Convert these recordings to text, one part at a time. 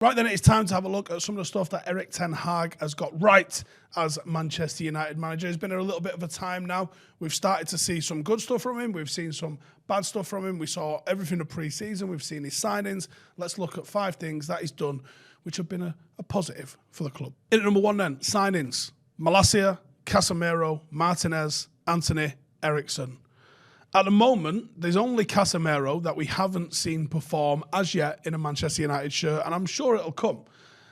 Right then, it's time to have a look at some of the stuff that Erik Ten Hag has got right as Manchester United manager. It's been a little bit of a time now. We've started to see some good stuff from him. We've seen some bad stuff from him. We saw everything of pre-season. We've seen his signings. Let's look at 5 things that he's done which have been a positive for the club. In at number 1 then, signings. Malacia, Casemiro, Martinez, Antony, Eriksen. At the moment, there's only Casemiro that we haven't seen perform as yet in a Manchester United shirt, and I'm sure it'll come.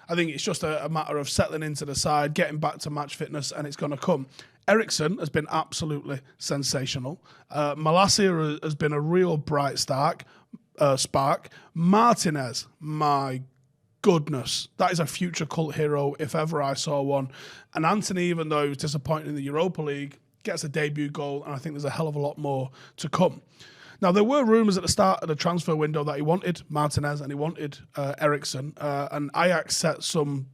I think it's just a matter of settling into the side, getting back to match fitness, and it's going to come. Eriksen has been absolutely sensational. Malacia has been a real bright spark. Martinez, my goodness, that is a future cult hero if ever I saw one. And Antony, even though he was disappointed in the Europa League, gets a debut goal, and I think there's a hell of a lot more to come. Now, there were rumours at the start of the transfer window that he wanted Martinez and he wanted Eriksen, and Ajax set some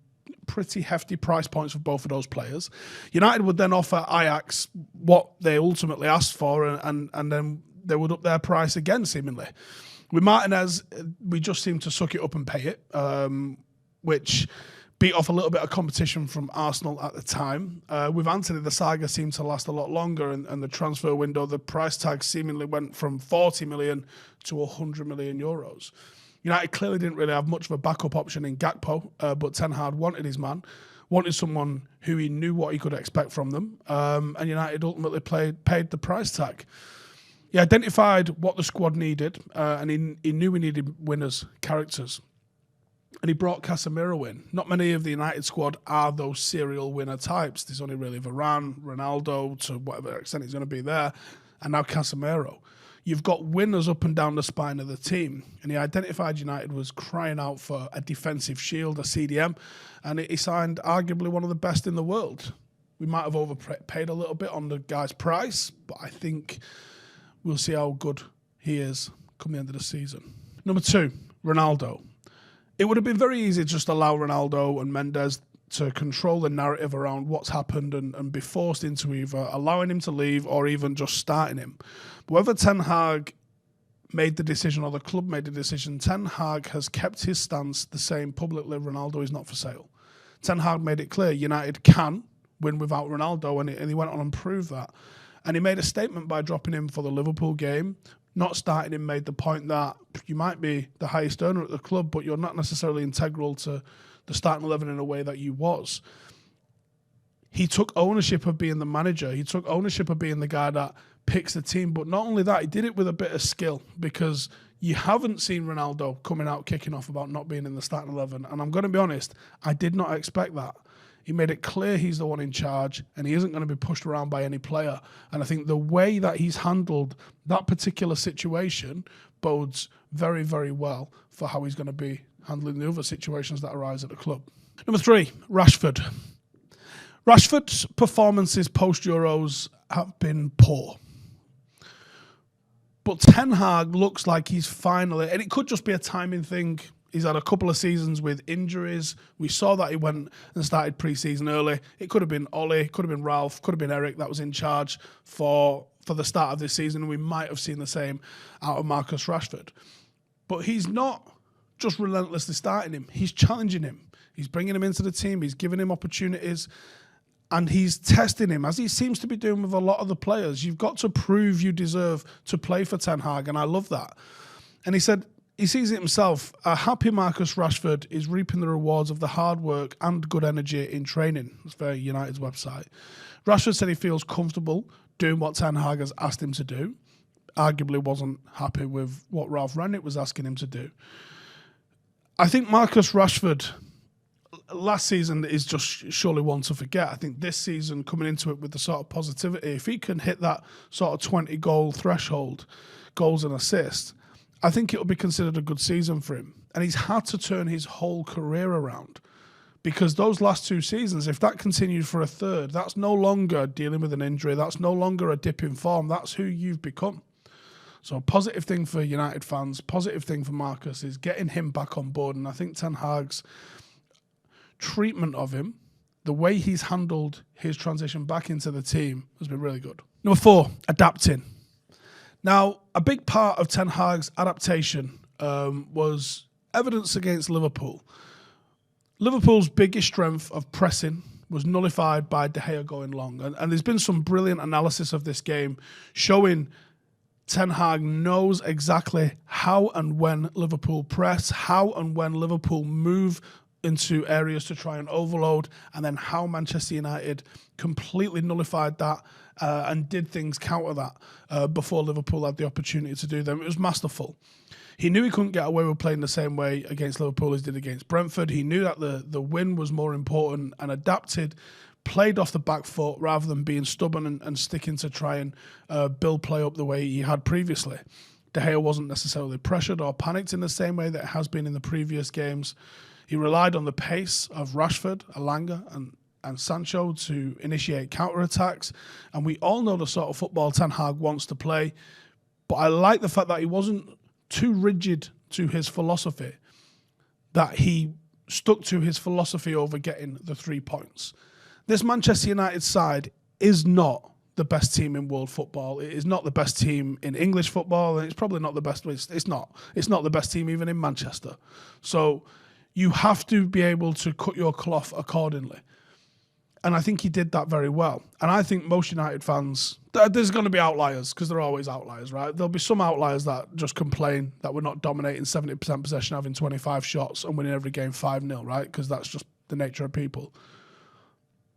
pretty hefty price points for both of those players. United would then offer Ajax what they ultimately asked for, and then they would up their price again, seemingly. With Martinez, we just seemed to suck it up and pay it, which beat off a little bit of competition from Arsenal at the time. With Antony, the saga seemed to last a lot longer, and the transfer window, the price tag seemingly went from 40 million to 100 million euros. United clearly didn't really have much of a backup option in Gakpo, but Ten Hag wanted his man, wanted someone who he knew what he could expect from them, and United ultimately paid the price tag. He identified what the squad needed, and he knew we needed winners, characters. And he brought Casemiro in. Not many of the United squad are those serial winner types. There's only really Varane, Ronaldo, to whatever extent he's going to be there, and now Casemiro. You've got winners up and down the spine of the team. And he identified United was crying out for a defensive shield, a CDM, and he signed arguably one of the best in the world. We might have overpaid a little bit on the guy's price, but I think we'll see how good he is come the end of the season. Number 2, Ronaldo. It would have been very easy to just allow Ronaldo and Mendes to control the narrative around what's happened and be forced into either allowing him to leave or even just starting him. But whether Ten Hag made the decision or the club made the decision, Ten Hag has kept his stance the same publicly. Ronaldo is not for sale. Ten Hag made it clear United can win without Ronaldo, and he went on and proved that. And he made a statement by dropping him for the Liverpool game. Not starting him made the point that you might be the highest earner at the club, but you're not necessarily integral to the starting 11 in a way that you was. He took ownership of being the manager. He took ownership of being the guy that picks the team. But not only that, he did it with a bit of skill, because you haven't seen Ronaldo coming out kicking off about not being in the starting 11. And I'm going to be honest, I did not expect that. He made it clear he's the one in charge and he isn't going to be pushed around by any player. And I think the way that he's handled that particular situation bodes very, very well for how he's going to be handling the other situations that arise at the club. Number 3, Rashford. Rashford's performances post-Euros have been poor. But Ten Hag looks like he's finally, and it could just be a timing thing. He's had a couple of seasons with injuries. We saw that he went and started pre-season early. It could have been Ollie, could have been Ralph, could have been Eric that was in charge for the start of this season. We might have seen the same out of Marcus Rashford. But he's not just relentlessly starting him. He's challenging him. He's bringing him into the team. He's giving him opportunities. And he's testing him, as he seems to be doing with a lot of the players. You've got to prove you deserve to play for Ten Hag, and I love that. And he said, he sees it himself. A happy Marcus Rashford is reaping the rewards of the hard work and good energy in training. That's very United's website. Rashford said he feels comfortable doing what Ten Hag has asked him to do. Arguably wasn't happy with what Ralph Rangnick was asking him to do. I think Marcus Rashford, last season is just surely one to forget. I think this season, coming into it with the sort of positivity, if he can hit that sort of 20-goal threshold, goals and assists, I think it'll be considered a good season for him. And he's had to turn his whole career around, because those last 2 seasons, if that continued for a third, that's no longer dealing with an injury. That's no longer a dip in form. That's who you've become. So a positive thing for United fans, positive thing for Marcus is getting him back on board. And I think Ten Hag's treatment of him, the way he's handled his transition back into the team, has been really good. Number 4, adapting. Now, a big part of Ten Hag's adaptation was evidence against Liverpool. Liverpool's biggest strength of pressing was nullified by De Gea going long. And there's been some brilliant analysis of this game showing Ten Hag knows exactly how and when Liverpool press, how and when Liverpool move into areas to try and overload, and then how Manchester United completely nullified that and did things counter that before Liverpool had the opportunity to do them. It was masterful. He knew he couldn't get away with playing the same way against Liverpool as he did against Brentford. He knew that the win was more important and adapted, played off the back foot rather than being stubborn and sticking to try and build play up the way he had previously. De Gea wasn't necessarily pressured or panicked in the same way that it has been in the previous games. He relied on the pace of Rashford, Alanga and Sancho to initiate counter-attacks. And we all know the sort of football Ten Hag wants to play. But I like the fact that he wasn't too rigid to his philosophy, that he stuck to his philosophy over getting the 3 points. This Manchester United side is not the best team in world football. It is not the best team in English football, and it's probably not the best. It's not the best team even in Manchester. So you have to be able to cut your cloth accordingly. And I think he did that very well. And I think most United fans, there's going to be outliers, because there are always outliers, right? There'll be some outliers that just complain that we're not dominating 70% possession, having 25 shots and winning every game 5-0, right? Because that's just the nature of people.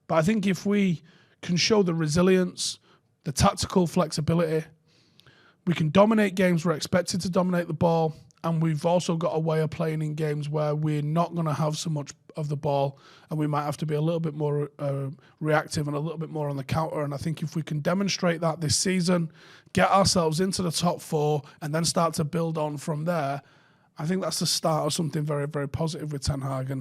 But I think if we can show the resilience, the tactical flexibility, we can dominate games we're expected to dominate the ball, and we've also got a way of playing in games where we're not going to have so much of the ball, and we might have to be a little bit more reactive and a little bit more on the counter. And I think if we can demonstrate that this season, get ourselves into the top 4, and then start to build on from there, I think that's the start of something very, very positive with Ten Hag.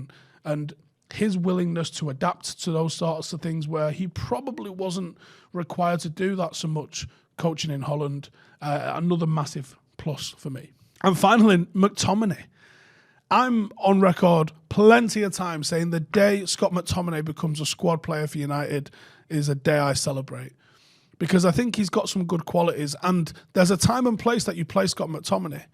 And his willingness to adapt to those sorts of things where he probably wasn't required to do that so much coaching in Holland, another massive plus for me. And finally, McTominay. I'm on record plenty of times saying the day Scott McTominay becomes a squad player for United is a day I celebrate, because I think he's got some good qualities, and there's a time and place that you play Scott McTominay.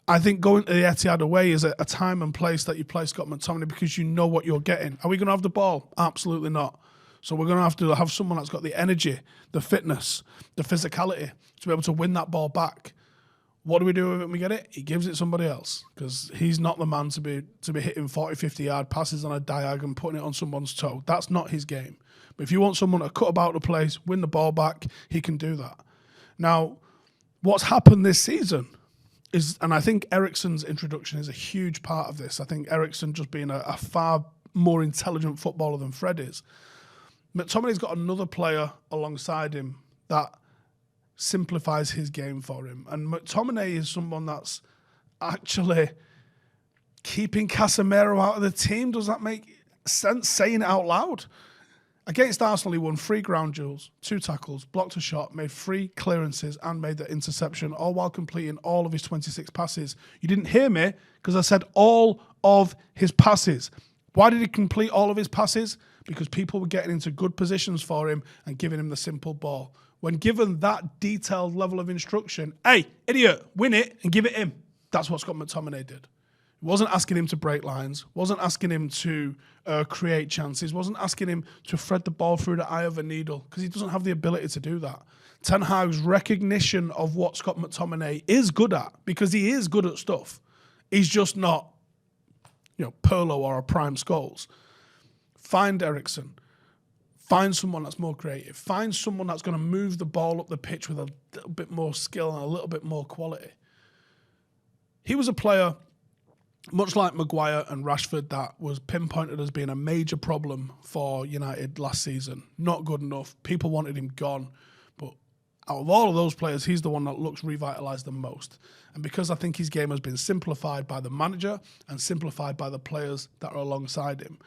I think going to the Etihad away is a time and place that you play Scott McTominay, because you know what you're getting. Are we going to have the ball? Absolutely not. So we're going to have someone that's got the energy, the fitness, the physicality to be able to win that ball back. What do we do when we get it? He gives it somebody else, because he's not the man to be hitting 40, 50-yard passes on a diag and putting it on someone's toe. That's not his game. But if you want someone to cut about the place, win the ball back, he can do that. Now, what's happened this season is, and I think Eriksen's introduction is a huge part of this. I think Eriksen just being a far more intelligent footballer than Fred is. McTominay's got another player alongside him that simplifies his game for him. And McTominay is someone that's actually keeping Casemiro out of the team. Does that make sense, saying it out loud? Against Arsenal, he won 3 ground duels, 2 tackles, blocked a shot, made 3 clearances, and made the interception, all while completing all of his 26 passes. You didn't hear me, because I said all of his passes. Why did he complete all of his passes? Because people were getting into good positions for him and giving him the simple ball. When given that detailed level of instruction, hey, idiot, win it and give it him. That's what Scott McTominay did. He wasn't asking him to break lines, wasn't asking him to create chances, wasn't asking him to thread the ball through the eye of a needle, because he doesn't have the ability to do that. Ten Hag's recognition of what Scott McTominay is good at, because he is good at stuff. He's just not, Pirlo or a Prime Scholes. Find Eriksen. Find someone that's more creative. Find someone that's going to move the ball up the pitch with a little bit more skill and a little bit more quality. He was a player, much like Maguire and Rashford, that was pinpointed as being a major problem for United last season. Not good enough. People wanted him gone. But out of all of those players, he's the one that looks revitalised the most. And because I think his game has been simplified by the manager and simplified by the players that are alongside him.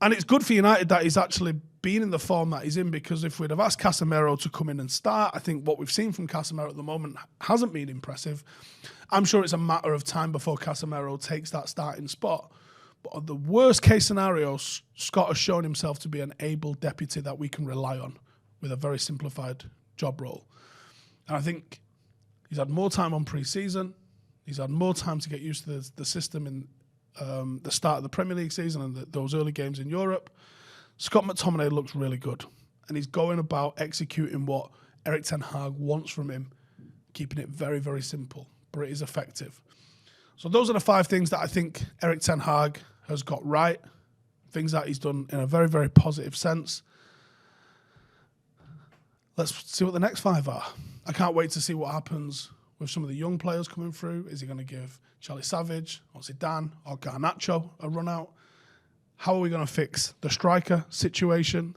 And it's good for United that he's actually been in the form that he's in, because if we'd have asked Casemiro to come in and start, I think what we've seen from Casemiro at the moment hasn't been impressive. I'm sure it's a matter of time before Casemiro takes that starting spot. But on the worst case scenario, Scott has shown himself to be an able deputy that we can rely on with a very simplified job role. And I think he's had more time on pre-season. He's had more time to get used to the system the start of the Premier League season and those early games in Europe, Scott McTominay looks really good. And he's going about executing what Erik Ten Hag wants from him, keeping it very, very simple, but it is effective. So those are the 5 things that I think Erik Ten Hag has got right, things that he's done in a very, very positive sense. Let's see what the next 5 are. I can't wait to see what happens with some of the young players coming through. Is he going to give Charlie Savage or Zidane or Garnacho a run out? How are we going to fix the striker situation?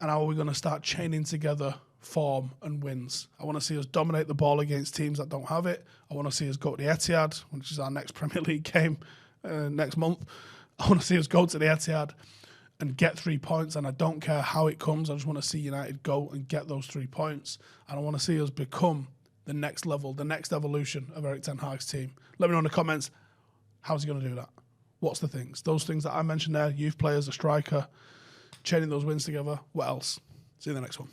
And how are we going to start chaining together form and wins? I want to see us dominate the ball against teams that don't have it. I want to see us go to the Etihad, which is our next Premier League game next month. I want to see us go to the Etihad and get 3 points, and I don't care how it comes. I just want to see United go and get those 3 points. And I want to see us become the next level, the next evolution of Erik Ten Hag's team. Let me know in the comments, how's he going to do that? What's the things? Those things that I mentioned there, youth players, a striker, chaining those wins together. What else? See you in the next one.